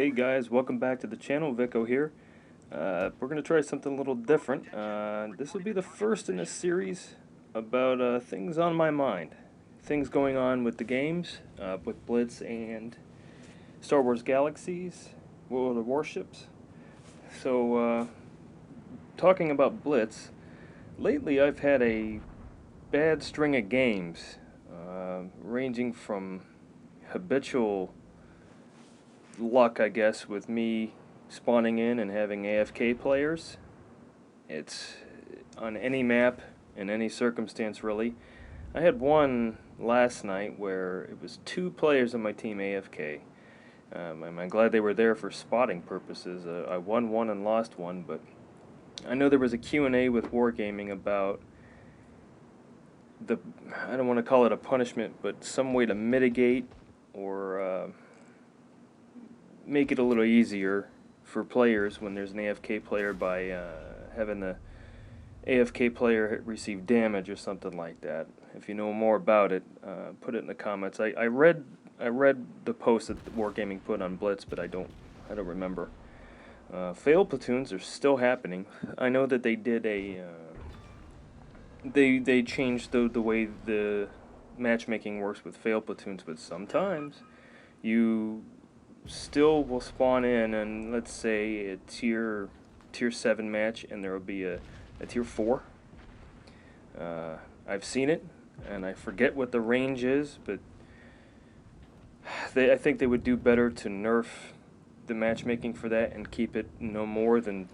Hey guys, welcome back to the channel. Vico here. We're going to try something a little different. This will be the first in a series about things on my mind. Things going on with the games, with Blitz and Star Wars Galaxies, World of Warships. So, talking about Blitz, lately I've had a bad string of games, ranging from habitual luck, I guess, with me spawning in and having AFK players. It's on any map, in any circumstance, really. I had one last night where it was 2 players on my team AFK. I'm glad they were there for spotting purposes. I won one and lost one, but I know there was a Q&A with Wargaming about the, I don't want to call it a punishment, but some way to mitigate or make it a little easier for players when there's an AFK player by having the AFK player receive damage or something like that. If you know more about it, put it in the comments. I read the post that Wargaming put on Blitz, but I don't remember. Failed platoons are still happening. I know that they did a they changed the way the matchmaking works with failed platoons, but sometimes you still will spawn in, and let's say a tier 7 match, and there will be a tier 4. I've seen it, and I forget what the range is, but I think they would do better to nerf the matchmaking for that and keep it no more than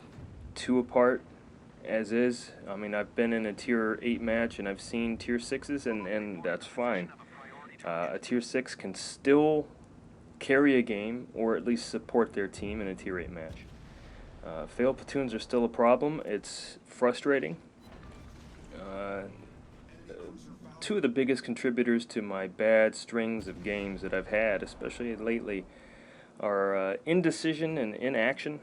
2 apart as is. I mean, I've been in a tier 8 match and I've seen tier 6s, and that's fine. A tier 6 can still carry a game, or at least support their team in a tier 8 match. Failed platoons are still a problem. It's frustrating. 2 of the biggest contributors to my bad strings of games that I've had, especially lately, are indecision and inaction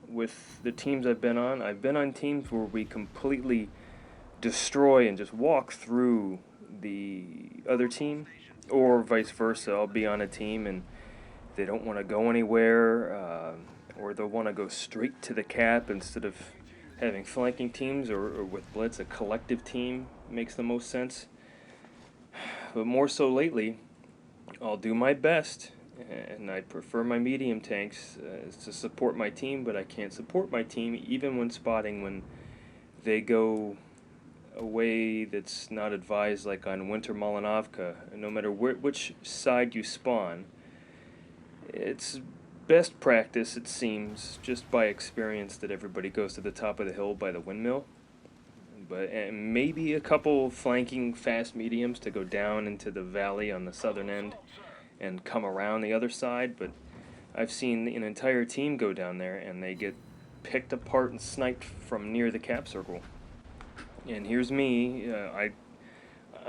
with the teams I've been on. I've been on teams where we completely destroy and just walk through the other team, or vice versa. I'll be on a team and they don't want to go anywhere, or they'll want to go straight to the cap instead of having flanking teams, or with Blitz, a collective team makes the most sense. But more so lately, I'll do my best, and I prefer my medium tanks to support my team, but I can't support my team even when spotting, when they go a way that's not advised, like on Winter Malinovka. No matter which side you spawn, it's best practice, it seems, just by experience, that everybody goes to the top of the hill by the windmill. And maybe a couple flanking fast mediums to go down into the valley on the southern end and come around the other side. But I've seen an entire team go down there and they get picked apart and sniped from near the cap circle. And here's me,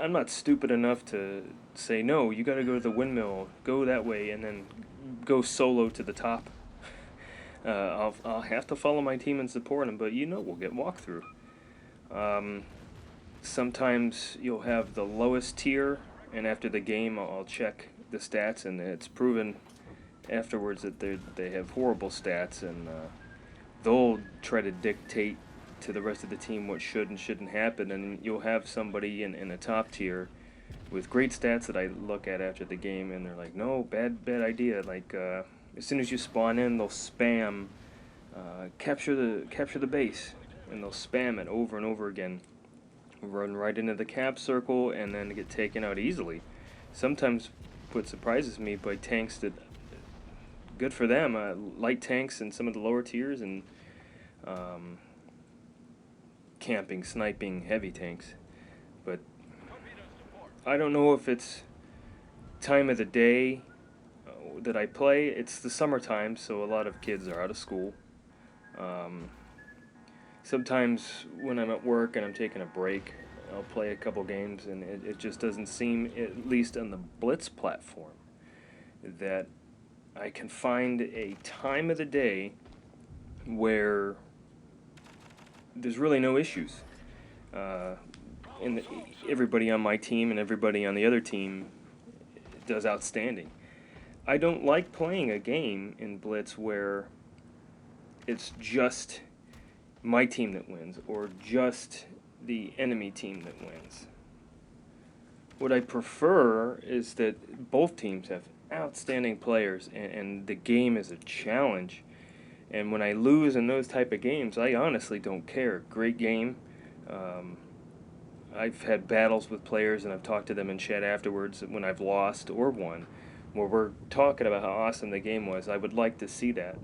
I'm not stupid enough to say, no, you gotta go to the windmill, go that way, and then go solo to the top. I'll have to follow my team and support them, but we'll get walkthrough. Sometimes you'll have the lowest tier, and after the game I'll check the stats, and it's proven afterwards that they have horrible stats, and they'll try to dictate to the rest of the team what should and shouldn't happen, and you'll have somebody in a top tier with great stats that I look at after the game, and they're like, no, bad idea. Like, as soon as you spawn in, they'll spam capture the base, and they'll spam it over and over again, run right into the cap circle, and then get taken out easily. Sometimes what surprises me by tanks that, good for them, light tanks in some of the lower tiers, and camping, sniping, heavy tanks. But I don't know if it's time of the day that I play. It's the summertime, so a lot of kids are out of school. Sometimes when I'm at work and I'm taking a break, I'll play a couple games, and it just doesn't seem, at least on the Blitz platform, that I can find a time of the day where there's really no issues. Everybody on my team and everybody on the other team does outstanding. I don't like playing a game in Blitz where it's just my team that wins or just the enemy team that wins. What I prefer is that both teams have outstanding players and the game is a challenge. And when I lose in those type of games, I honestly don't care. Great game. Um, I've had battles with players and I've talked to them in chat afterwards when I've lost or won, where we're talking about how awesome the game was. I would like to see that.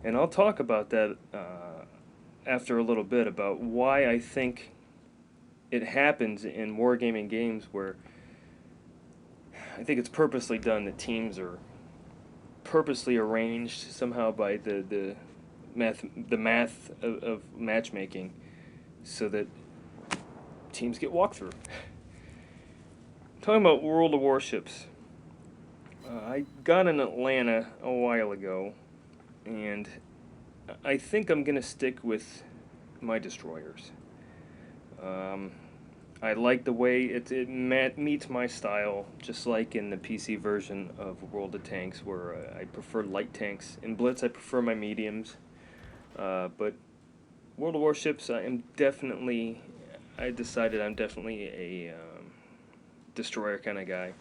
And I'll talk about that after a little bit about why I think it happens in wargaming games where I think it's purposely done. The teams are purposely arranged somehow by the math of matchmaking so that teams get walkthrough. Talking about World of Warships, I got in Atlanta a while ago, and I think I'm going to stick with my destroyers. Um, I like the way it meets my style, just like in the PC version of World of Tanks, where I prefer light tanks. In Blitz, I prefer my mediums, but World of Warships, I decided I'm definitely a destroyer kind of guy.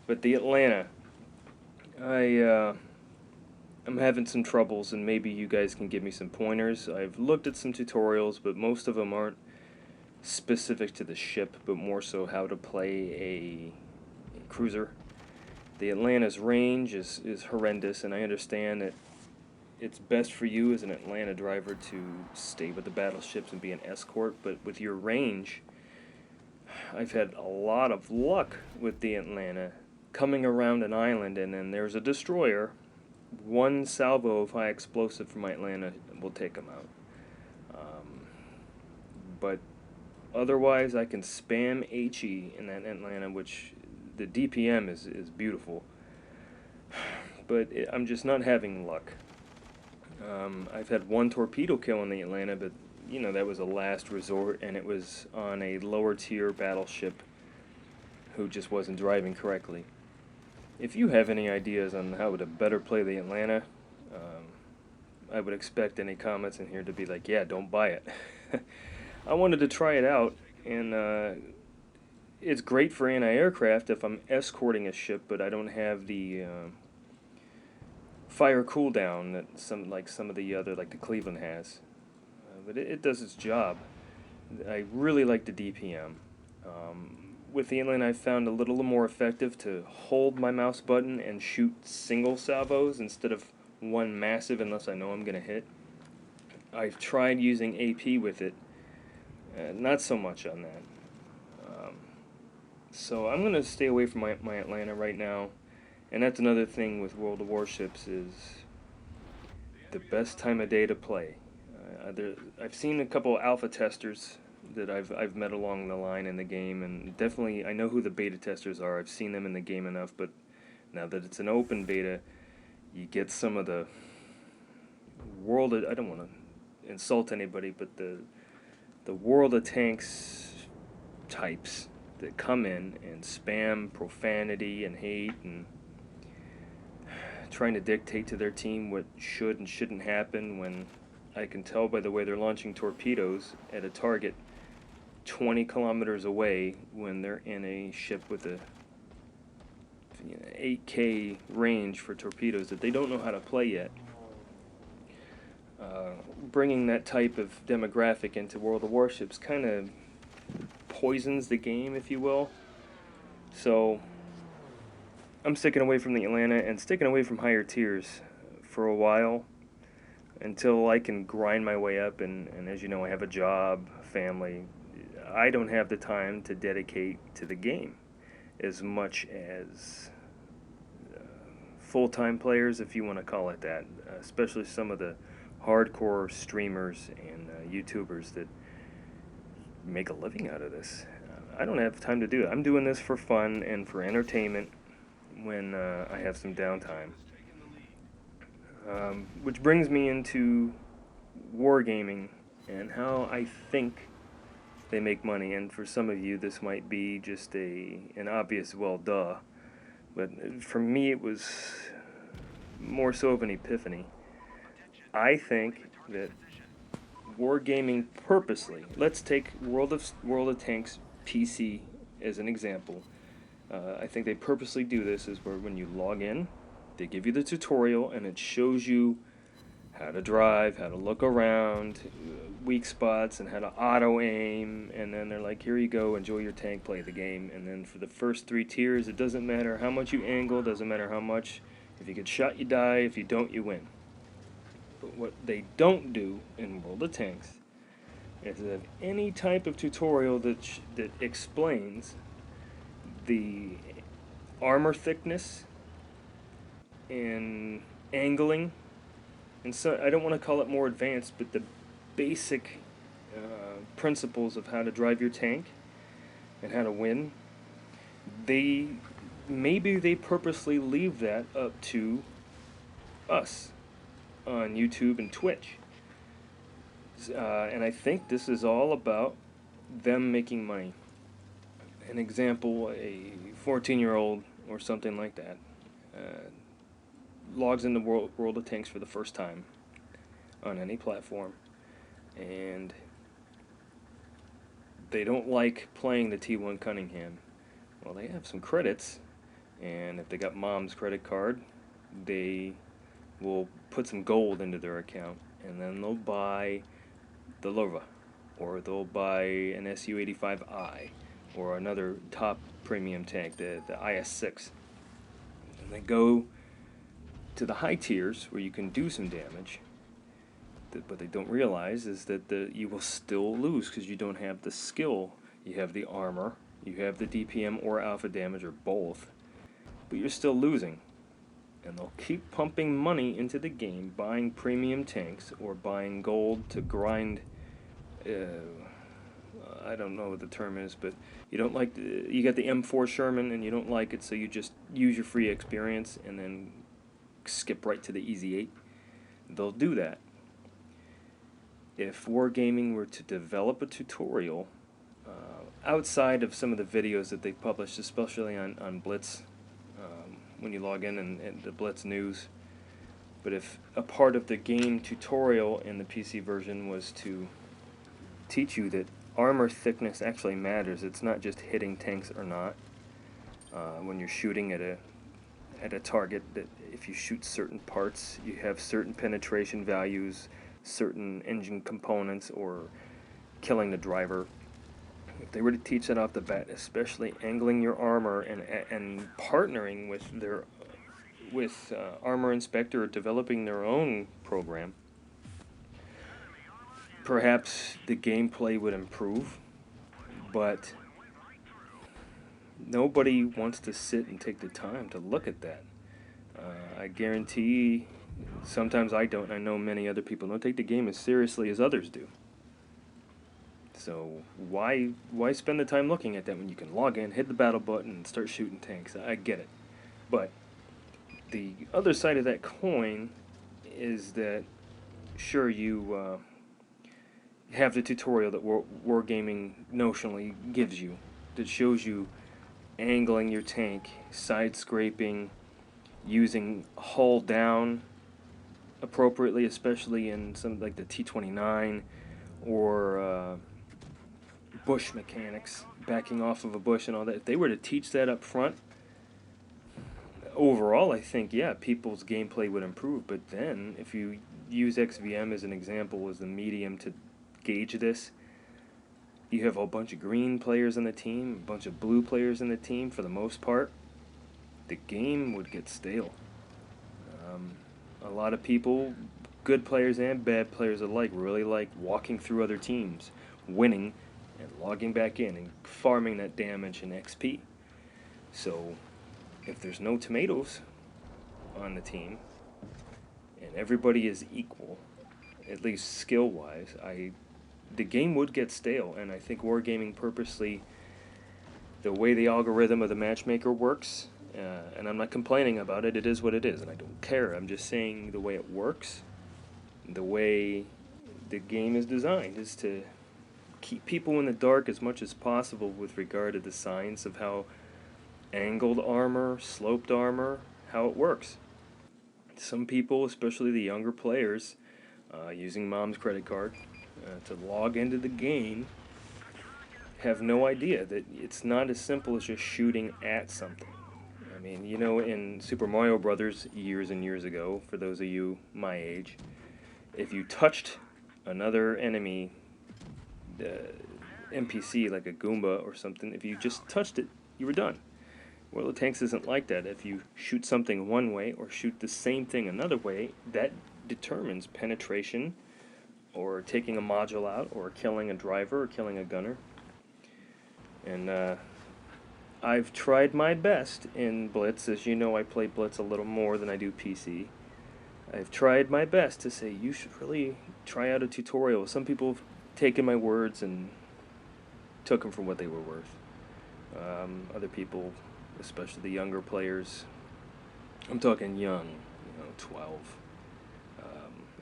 But the Atlanta, I'm having some troubles, and maybe you guys can give me some pointers. I've looked at some tutorials, but most of them aren't specific to the ship, but more so how to play a cruiser. The Atlanta's range is horrendous, and I understand that it's best for you as an Atlanta driver to stay with the battleships and be an escort, but with your range, I've had a lot of luck with the Atlanta coming around an island, and then there's a destroyer. One salvo of high explosive from my Atlanta will take them out. But otherwise, I can spam HE in that Atlanta, which the DPM is beautiful. But I'm just not having luck. I've had one torpedo kill in the Atlanta, but that was a last resort, and it was on a lower tier battleship who just wasn't driving correctly. If you have any ideas on how to better play the Atlanta, I would expect any comments in here to be like, yeah, don't buy it. I wanted to try it out, and it's great for anti-aircraft if I'm escorting a ship, but I don't have the fire cooldown that some of the other, like the Cleveland has. But it does its job. I really like the DPM. With the Atlanta, I found a little more effective to hold my mouse button and shoot single salvos instead of one massive unless I know I'm going to hit. I've tried using AP with it. Not so much on that. So I'm going to stay away from my Atlanta right now. And that's another thing with World of Warships is the best time of day to play. I've seen a couple of alpha testers that I've met along the line in the game, and definitely I know who the beta testers are. I've seen them in the game enough, but now that it's an open beta, you get some of the world of, I don't want to insult anybody, but the World of Tanks types that come in and spam profanity and hate and trying to dictate to their team what should and shouldn't happen when I can tell by the way they're launching torpedoes at a target 20 kilometers away when they're in a ship with a 8K range for torpedoes that they don't know how to play yet. Bringing that type of demographic into World of Warships kind of poisons the game, if you will. So I'm sticking away from the Atlanta and sticking away from higher tiers for a while until I can grind my way up, and as you know, I have a job, family. I don't have the time to dedicate to the game as much as full-time players, if you want to call it that, especially some of the hardcore streamers and YouTubers that make a living out of this. I don't have time to do it. I'm doing this for fun and for entertainment when I have some downtime. Which brings me into wargaming and how I think they make money. And for some of you, this might be just an obvious, well, duh. But for me, it was more so of an epiphany. I think that wargaming purposely. Let's take World of Tanks PC as an example. I think they purposely do this is where when you log in, they give you the tutorial and it shows you how to drive, how to look around, weak spots, and how to auto aim. And then they're like, here you go, enjoy your tank, play the game. And then for the first 3 tiers, it doesn't matter how much you angle, doesn't matter how much. If you get shot, you die. If you don't, you win. But what they don't do in World of Tanks is have any type of tutorial that explains the armor thickness and angling, and so I don't want to call it more advanced, but the basic principles of how to drive your tank and how to win. They maybe they purposely leave that up to us on YouTube and Twitch, and I think this is all about them making money. An example: a 14-year-old or something like that logs into World of Tanks for the first time on any platform, and they don't like playing the T1 Cunningham. Well, they have some credits, and if they got mom's credit card, they will put some gold into their account, and then they'll buy the Lova, or they'll buy an Su-85I, or another top premium tank, the IS-6. And they go to the high tiers where you can do some damage. What they don't realize is that you will still lose because you don't have the skill. You have the armor, you have the DPM or alpha damage, or both, but you're still losing. And they'll keep pumping money into the game, buying premium tanks or buying gold to grind. I don't know what the term is, but you don't like you got the M4 Sherman and you don't like it, so you just use your free experience and then skip right to the Easy 8. They'll do that. If Wargaming were to develop a tutorial outside of some of the videos that they publish, especially on Blitz, when you log in and the Blitz news, but if a part of the game tutorial in the PC version was to teach you that armor thickness actually matters, it's not just hitting tanks or not. When you're shooting at a target, that if you shoot certain parts, you have certain penetration values, certain engine components, or killing the driver. If they were to teach that off the bat, especially angling your armor and partnering with Armor Inspector or developing their own program, perhaps the gameplay would improve. But nobody wants to sit and take the time to look at that. I guarantee, sometimes I don't, I know many other people don't take the game as seriously as others do. So why spend the time looking at that when you can log in, hit the battle button, and start shooting tanks? I get it. But the other side of that coin is that, sure, you have the tutorial that Wargaming notionally gives you that shows you angling your tank, side scraping, using hull down appropriately, especially in some like the T-29 or bush mechanics, backing off of a bush and all that. If they were to teach that up front, overall, I think, yeah, people's gameplay would improve. But then, if you use XVM as an example, as the medium to gauge this, you have a bunch of green players on the team, a bunch of blue players in the team. For the most part, the game would get stale. A lot of people, good players and bad players alike, really like walking through other teams, winning, and logging back in and farming that damage and XP. So, if there's no tomatoes on the team, and everybody is equal, at least skill-wise, the game would get stale. And I think Wargaming purposely, the way the algorithm of the matchmaker works, and I'm not complaining about it, it is what it is, and I don't care. I'm just saying the way it works, the way the game is designed, is to keep people in the dark as much as possible with regard to the science of how angled armor, sloped armor, how it works. Some people, especially the younger players, using mom's credit card to log into the game, have no idea that it's not as simple as just shooting at something. I mean, in Super Mario Brothers years and years ago, for those of you my age, if you touched another enemy uh, NPC like a Goomba or something, if you just touched it, you were done. World of Tanks isn't like that. If you shoot something one way or shoot the same thing another way, that determines penetration or taking a module out or killing a driver or killing a gunner. And I've tried my best in Blitz. As you know, I play Blitz a little more than I do PC. I've tried my best to say you should really try out a tutorial. Some people have taken my words and took them for what they were worth. Other people, especially the younger players, I'm talking young, 12,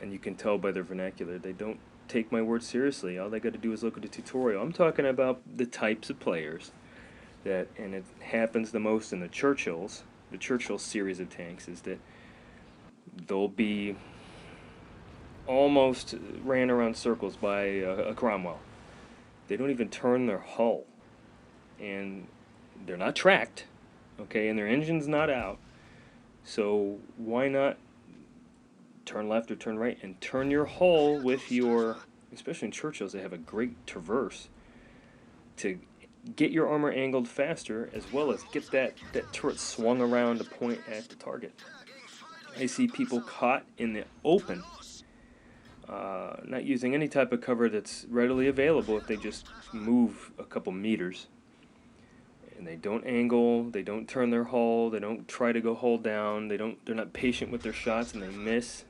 and you can tell by their vernacular, they don't take my words seriously. All they got to do is look at a tutorial. I'm talking about the types of players that, and it happens the most in the Churchill series of tanks, is that they'll be almost ran around circles by a Cromwell. They don't even turn their hull, and they're not tracked, okay, and their engine's not out. So why not turn left or turn right and turn your hull with your, especially in Churchills, they have a great traverse to get your armor angled faster, as well as get that turret swung around to point at the target. I see people caught in the open, not using any type of cover that's readily available if they just move a couple meters. And they don't angle, they don't turn their hull, they don't try to go hull down, they're not patient with their shots, and they miss.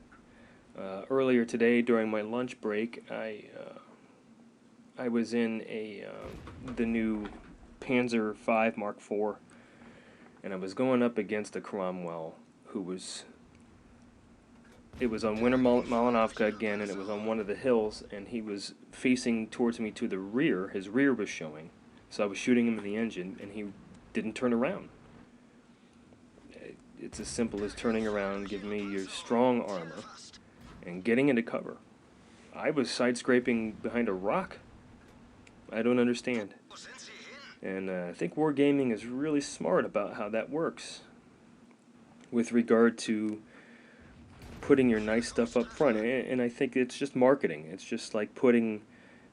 Earlier today, during my lunch break, I was in the new Panzer V Mark IV, and I was going up against a Cromwell it was on Winter Malinovka again, and it was on one of the hills, and he was facing towards me to the rear. His rear was showing, so I was shooting him in the engine, and he didn't turn around. It's as simple as turning around, giving me your strong armor, and getting into cover. I was side-scraping behind a rock. I don't understand. And I think Wargaming is really smart about how that works with regard to putting your nice stuff up front. And I think it's just marketing. It's just like putting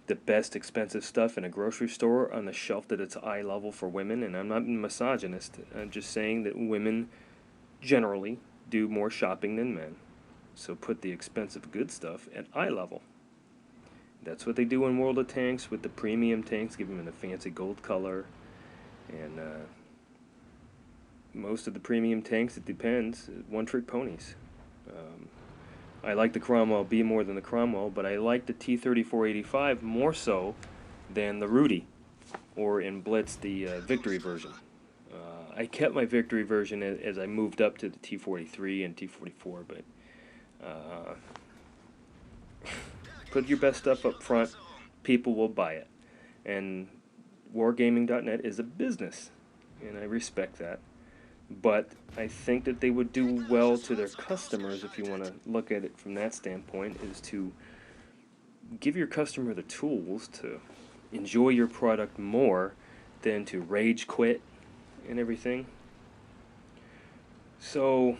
the best expensive stuff in a grocery store on the shelf that it's eye level for women. And I'm not a misogynist. I'm just saying that women generally do more shopping than men. So put the expensive good stuff at eye level. That's what they do in World of Tanks with the premium tanks, give them the fancy gold color. And most of the premium tanks, it depends, one-trick ponies. I like the Cromwell B more than the Cromwell, but I like the T-3485 more so than the Rudy, or in Blitz, the Victory version. I kept my Victory version as I moved up to the T-43 and T-44, but put your best stuff up front, people will buy it. And Wargaming.net is a business, and I respect that. But I think that they would do well to their customers, if you want to look at it from that standpoint, is to give your customer the tools to enjoy your product more than to rage quit and everything. So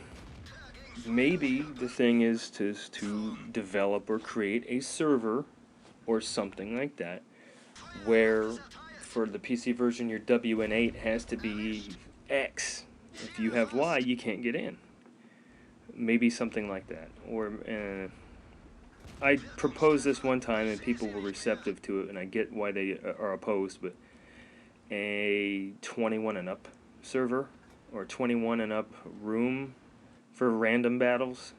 maybe the thing is to develop or create a server or something like that, where for the PC version your WN8 has to be X. If you have Y, you can't get in. Maybe something like that. Or I proposed this one time and people were receptive to it, and I get why they are opposed, but a 21 and up server or 21 and up room for random battles,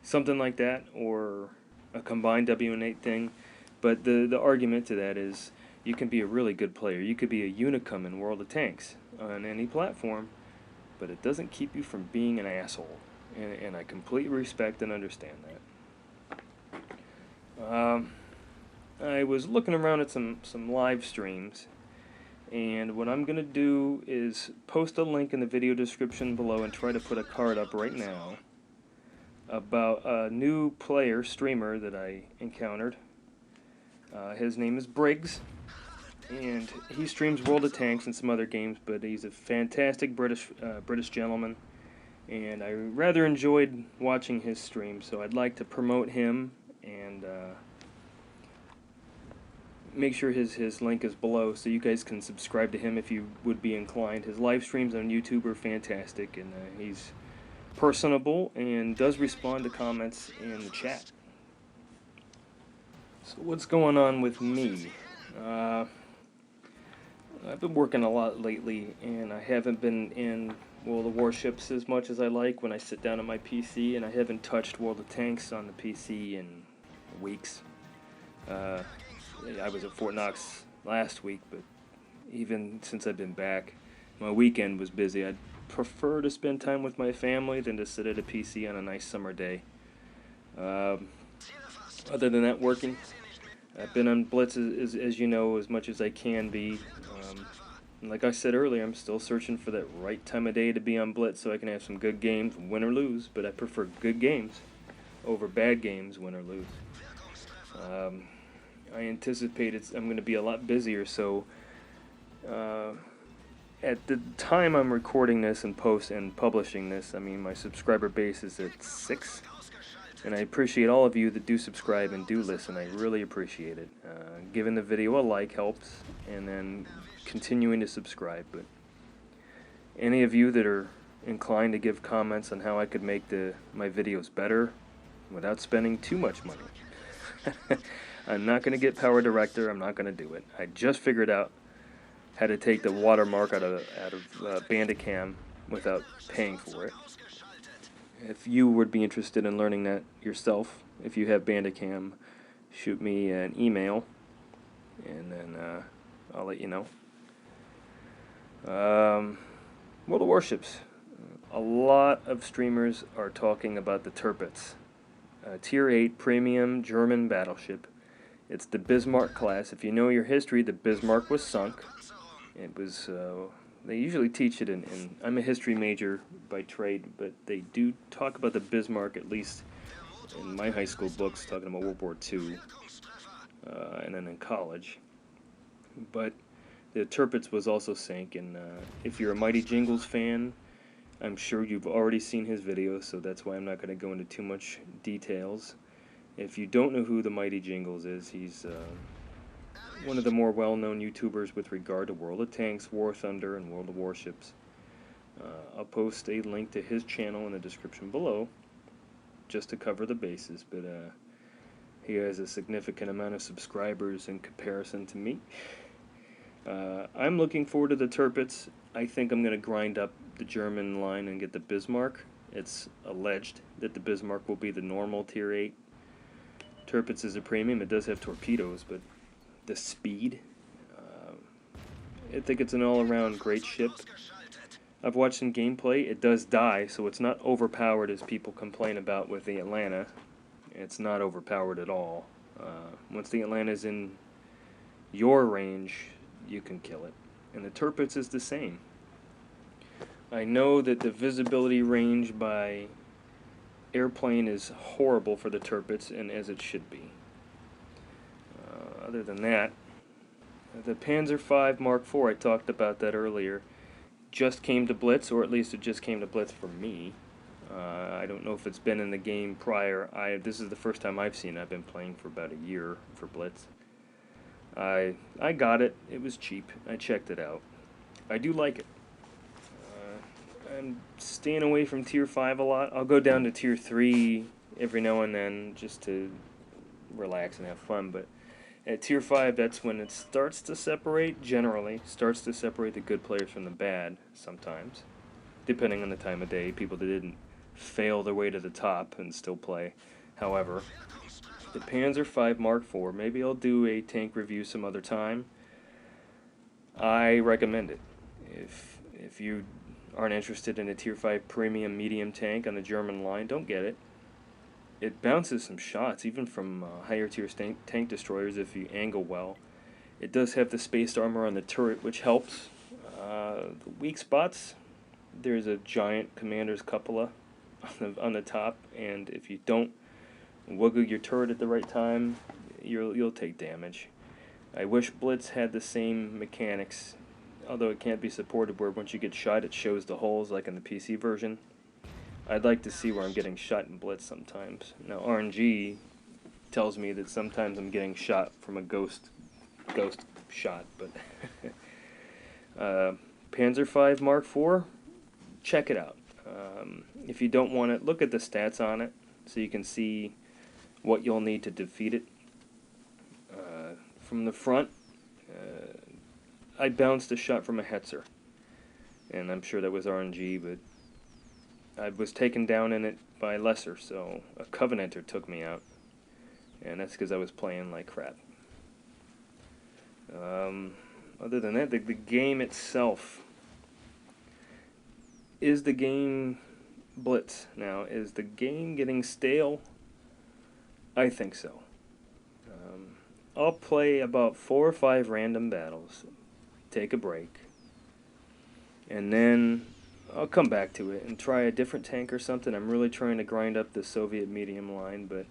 something like that, or a combined WN8 thing. But the argument to that is you can be a really good player. You could be a Unicum in World of Tanks on any platform, but it doesn't keep you from being an asshole. And I completely respect and understand that. I was looking around at some live streams, And what I'm going to do is post a link in the video description below and try to put a card up right now about a new player, streamer, that I encountered. His name is Briggs, and he streams World of Tanks and some other games, but he's a fantastic British gentleman, and I rather enjoyed watching his stream, so I'd like to promote him and make sure his link is below so you guys can subscribe to him if you would be inclined. His live streams on YouTube are fantastic, and he's personable and does respond to comments in the chat. So what's going on with me? I've been working a lot lately, and I haven't been in World of Warships as much as I like when I sit down at my PC, and I haven't touched World of Tanks on the PC in weeks. I was at Fort Knox last week, but even since I've been back, my weekend was busy. I'd prefer to spend time with my family than to sit at a PC on a nice summer day. Other than that, working. I've been on Blitz, as you know, as much as I can be. And like I said earlier, I'm still searching for that right time of day to be on Blitz so I can have some good games, win or lose, but I prefer good games over bad games, win or lose. I anticipate I'm going to be a lot busier, so at the time I'm recording this and publishing this, I mean, my subscriber base is at 6, and I appreciate all of you that do subscribe and do listen. I really appreciate it. Giving the video a like helps, and then continuing to subscribe. But any of you that are inclined to give comments on how I could make my videos better without spending too much money. I'm not going to get Power Director. I'm not going to do it. I just figured out how to take the watermark out of Bandicam without paying for it. If you would be interested in learning that yourself, if you have Bandicam, shoot me an email, and then I'll let you know. World of Warships. A lot of streamers are talking about the Tirpitz, Tier 8 premium German battleship. It's the Bismarck class. If you know your history, the Bismarck was sunk. It was, they usually teach it in I'm a history major by trade, but they do talk about the Bismarck, at least in my high school books, talking about World War II, and then in college. But the Tirpitz was also sank, and if you're a Mighty Jingles fan, I'm sure you've already seen his videos, so that's why I'm not going to go into too much details. If you don't know who the Mighty Jingles is, he's one of the more well-known YouTubers with regard to World of Tanks, War Thunder, and World of Warships. I'll post a link to his channel in the description below, just to cover the bases, but he has a significant amount of subscribers in comparison to me. I'm looking forward to the Tirpitz. I think I'm going to grind up the German line and get the Bismarck. It's alleged that the Bismarck will be the normal Tier 8. Tirpitz is a premium. It does have torpedoes, but the speed, I think it's an all-around great ship. I've watched some gameplay. It does die, so it's not overpowered as people complain about with the Atlanta. It's not overpowered at all. Once the Atlanta's in your range, you can kill it. And the Tirpitz is the same. I know that the visibility range by airplane is horrible for the Tirpitz, and as it should be. Other than that, the Panzer V Mark IV, I talked about that earlier, just came to Blitz, or at least it just came to Blitz for me. I don't know if it's been in the game prior. This is the first time I've seen it. I've been playing for about a year for Blitz. I got it. It was cheap. I checked it out. I do like it. I'm staying away from Tier 5 a lot. I'll go down to Tier 3 every now and then just to relax and have fun, but at Tier 5, that's when it starts to separate, generally, starts to separate the good players from the bad, sometimes, depending on the time of day. People that didn't fail their way to the top and still play. However, the Panzer V Mark IV, maybe I'll do a tank review some other time. I recommend it. If you aren't interested in a Tier 5 premium medium tank on the German line, don't get it. It bounces some shots, even from higher tier tank destroyers if you angle well. It does have the spaced armor on the turret, which helps. The weak spots, there's a giant commander's cupola on the top, and if you don't wiggle your turret at the right time, you'll take damage. I wish Blitz had the same mechanics, although it can't be supported where once you get shot it shows the holes like in the PC version. I'd like to see where I'm getting shot in Blitz sometimes. Now RNG tells me that sometimes I'm getting shot from a ghost shot, but Panzer V Mark IV, check it out. If you don't want it, look at the stats on it so you can see what you'll need to defeat it. From the front, I bounced a shot from a Hetzer, and I'm sure that was RNG, but I was taken down in it by lesser, so a Covenanter took me out, and that's because I was playing like crap. Other than that, the game itself, is the game Blitz? Now, is the game getting stale? I think so. I'll play about 4 or 5 random battles, take a break, and then I'll come back to it and try a different tank or something. I'm really trying to grind up the Soviet medium line, but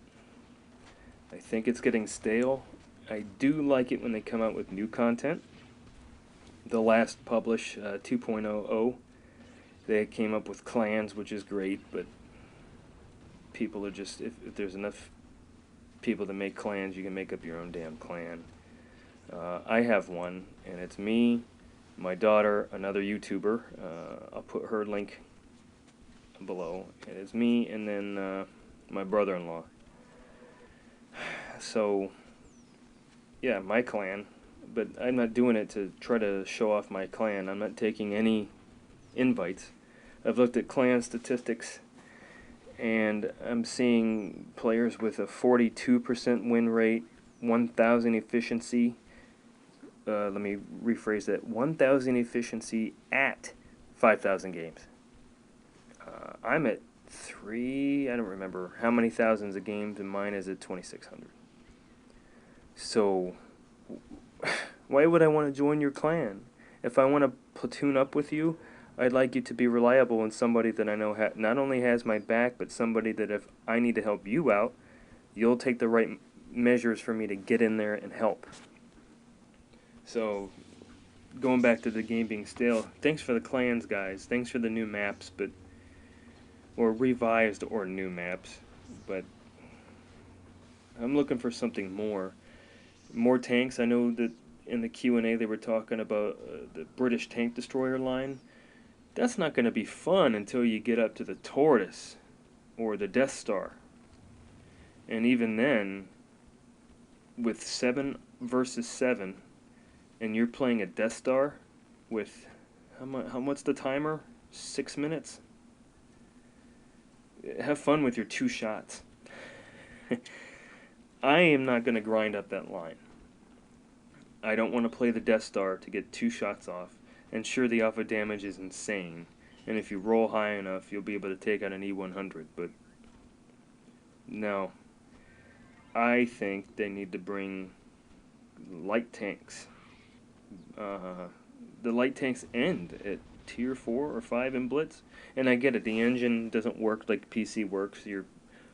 I think it's getting stale. I do like it when they come out with new content. The last publish, 2.00, they came up with clans, which is great, but people are just, if there's enough people to make clans, you can make up your own damn clan. I have one, and it's me, my daughter, another YouTuber. I'll put her link below. And it's me, and then my brother-in-law. So, yeah, my clan, but I'm not doing it to try to show off my clan. I'm not taking any invites. I've looked at clan statistics, and I'm seeing players with a 42% win rate, 1,000 efficiency. Let me rephrase that. 1,000 efficiency at 5,000 games. I'm at 3, I don't remember how many thousands of games, and mine is at 2,600. So, why would I want to join your clan? If I want to platoon up with you, I'd like you to be reliable and somebody that I know not only has my back, but somebody that if I need to help you out, you'll take the right measures for me to get in there and help. So, going back to the game being stale, thanks for the clans, guys. Thanks for the new maps, or revised or new maps, but I'm looking for something more. More tanks. I know that in the Q&A they were talking about the British tank destroyer line. That's not going to be fun until you get up to the Tortoise or the Death Star. And even then, with 7 versus 7, and you're playing a Death Star with, what's the timer? 6 minutes? Have fun with your 2 shots. I am not going to grind up that line. I don't want to play the Death Star to get 2 shots off. And sure, the alpha damage is insane. And if you roll high enough, you'll be able to take out an E100. But no. I think they need to bring light tanks. The light tanks end at tier 4 or 5 in Blitz. And I get it, the engine doesn't work like PC works. You're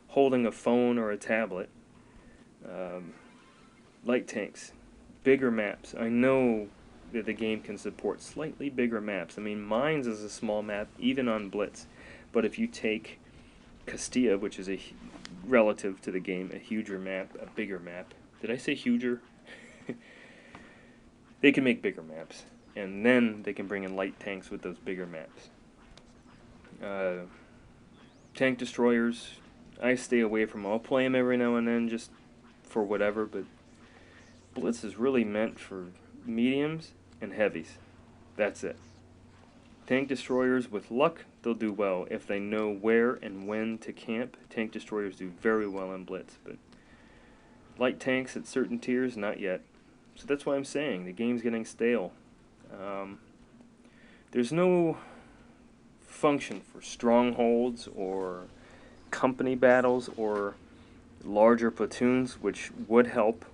holding a phone or a tablet. Light tanks, bigger maps. I know that the game can support slightly bigger maps. I mean, Mines is a small map, even on Blitz. But if you take Castilla, which is relative to the game, a huger map, a bigger map. Did I say huger? They can make bigger maps. And then they can bring in light tanks with those bigger maps. Tank destroyers, I stay away from. I'll play them every now and then just for whatever, but Blitz is really meant for mediums and heavies. That's it. Tank destroyers, with luck, they'll do well. If they know where and when to camp, tank destroyers do very well in Blitz, but light tanks at certain tiers, not yet. So that's why I'm saying the game's getting stale. There's no function for strongholds or company battles or larger platoons, which would help.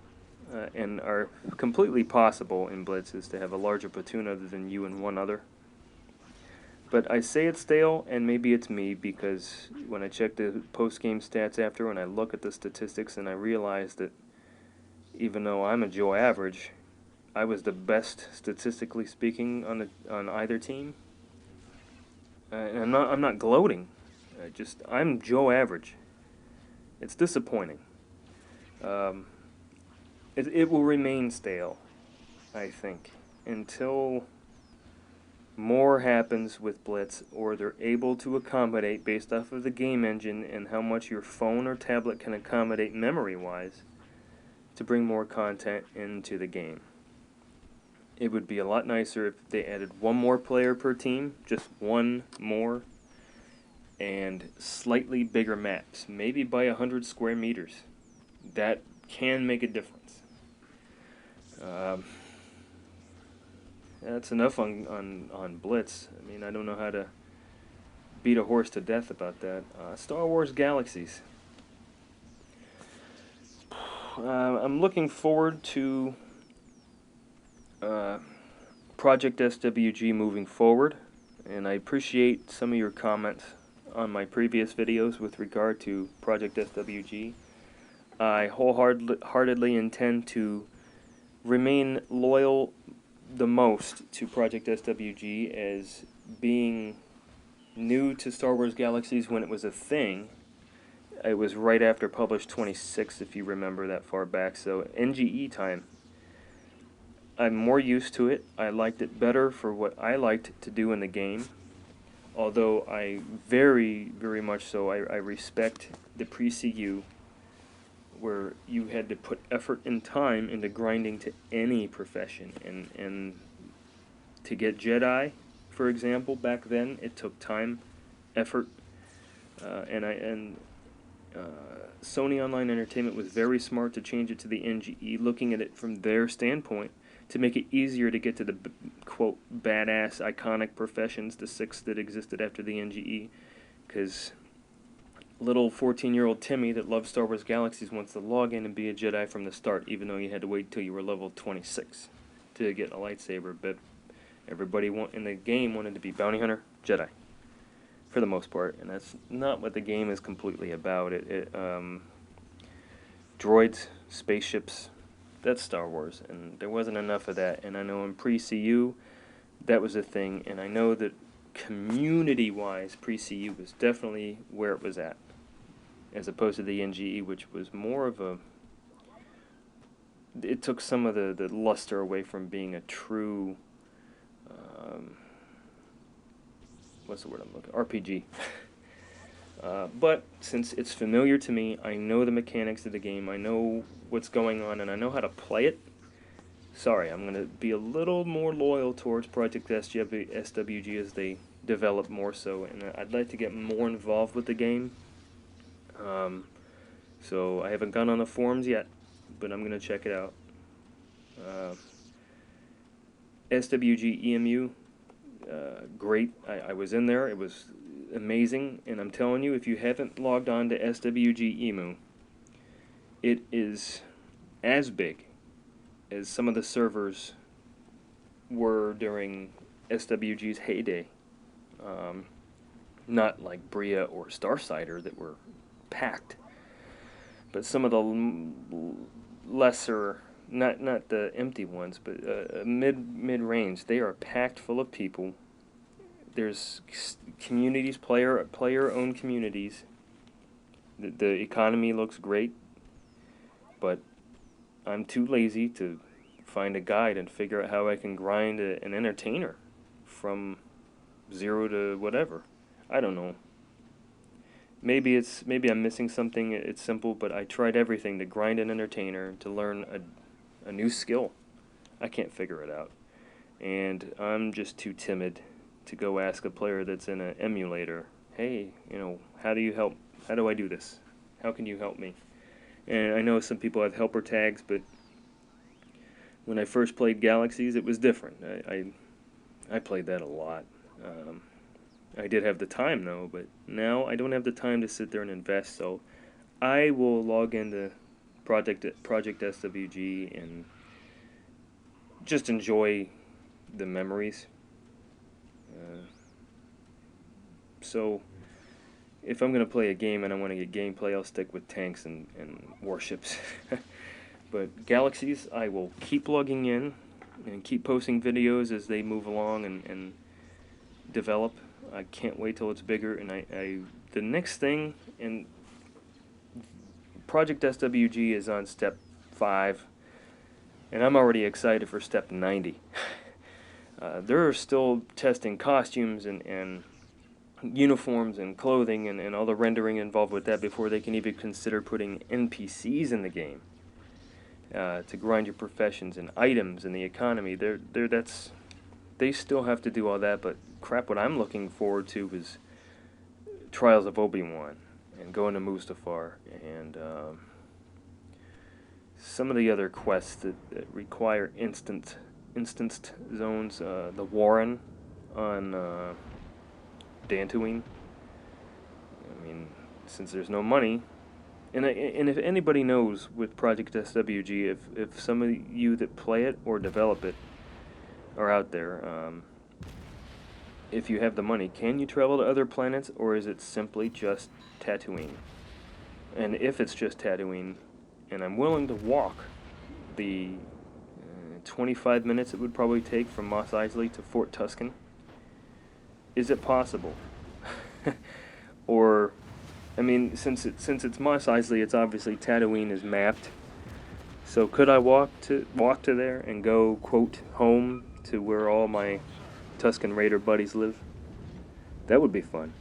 and are completely possible in blitzes to have a larger platoon other than you and one other. But I say it's stale, and maybe it's me, because when I check the post-game stats after, and I look at the statistics, and I realize that even though I'm a Joe average, I was the best statistically speaking on either team. And I'm not gloating. I'm Joe average. It's disappointing. Um, it will remain stale, I think, until more happens with Blitz, or they're able to accommodate based off of the game engine and how much your phone or tablet can accommodate memory-wise to bring more content into the game. It would be a lot nicer if they added one more player per team, just one more, and slightly bigger maps, maybe by 100 square meters. That can make a difference. That's enough on Blitz. I mean, I don't know how to beat a horse to death about that. Star Wars Galaxies. I'm looking forward to Project SWG moving forward, and I appreciate some of your comments on my previous videos with regard to Project SWG. I wholeheartedly intend to remain loyal the most to Project SWG as being new to Star Wars Galaxies when it was a thing. It was right after Published 26, if you remember that far back, so NGE time. I'm more used to it. I liked it better for what I liked to do in the game, although I very, very much so, I respect the pre-CU, where you had to put effort and time into grinding to any profession, and to get Jedi, for example, back then it took time, effort, and Sony Online Entertainment was very smart to change it to the NGE, looking at it from their standpoint to make it easier to get to the quote badass iconic professions, the 6 that existed after the NGE, because little 14-year-old Timmy that loves Star Wars Galaxies wants to log in and be a Jedi from the start, even though you had to wait till you were level 26 to get a lightsaber. But everybody in the game wanted to be bounty hunter, Jedi, for the most part, and that's not what the game is completely about. Droids, spaceships, that's Star Wars, and there wasn't enough of that. And I know in pre-CU that was a thing, and I know that community-wise, pre-CU was definitely where it was at, as opposed to the NGE, which was more of a... It took some of the luster away from being a true... what's the word I'm looking... RPG. But since it's familiar to me, I know the mechanics of the game, I know what's going on, and I know how to play it. Sorry, I'm going to be a little more loyal towards Project SWG as they develop more so, and I'd like to get more involved with the game. So I haven't gone on the forums yet, but I'm going to check it out. SWG EMU, great. I was in there. It was amazing, and I'm telling you, if you haven't logged on to SWG EMU, it is as big as some of the servers were during SWG's heyday. Not like Bria or Starsider that were packed, but some of the lesser, not the empty ones, but mid-range, they are packed full of people. There's communities, player-owned communities. The economy looks great, but I'm too lazy to find a guide and figure out how I can grind an entertainer from 0 to whatever. I don't know. Maybe I'm missing something. It's simple, but I tried everything to grind an entertainer, to learn a new skill. I can't figure it out, and I'm just too timid to go ask a player that's in an emulator, hey, how do you help? How do I do this? How can you help me? And I know some people have helper tags, but when I first played Galaxies, it was different. I played that a lot. I did have the time, though, but now I don't have the time to sit there and invest, so I will log into Project SWG and just enjoy the memories. So if I'm gonna play a game and I want to get gameplay, I'll stick with tanks and warships. But galaxies, I will keep logging in and keep posting videos as they move along and develop. I can't wait till it's bigger. And the next thing, and Project SWG is on step 5, and I'm already excited for step 90. They're still testing costumes and uniforms and clothing and all the rendering involved with that before they can even consider putting NPCs in the game to grind your professions and items and the economy. They still have to do all that, but crap, what I'm looking forward to is Trials of Obi-Wan and going to Mustafar and some of the other quests that require instanced zones. The Warren on Dantooine. I mean, since there's no money, and if anybody knows with Project SWG, if some of you that play it or develop it are out there, if you have the money, can you travel to other planets, or is it simply just Tatooine? And if it's just Tatooine, and I'm willing to walk the 25 minutes it would probably take from Mos Eisley to Fort Tuscan, is it possible? Or, I mean, since it's Mos Eisley, it's obviously Tatooine is mapped. So could I walk to there and go, quote, home to where all my Tusken Raider buddies live? That would be fun.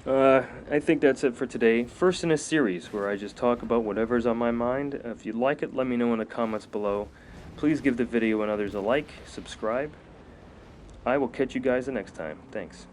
I think that's it for today. First in a series where I just talk about whatever's on my mind. If you like it, let me know in the comments below. Please give the video and others a like, subscribe. I will catch you guys the next time. Thanks.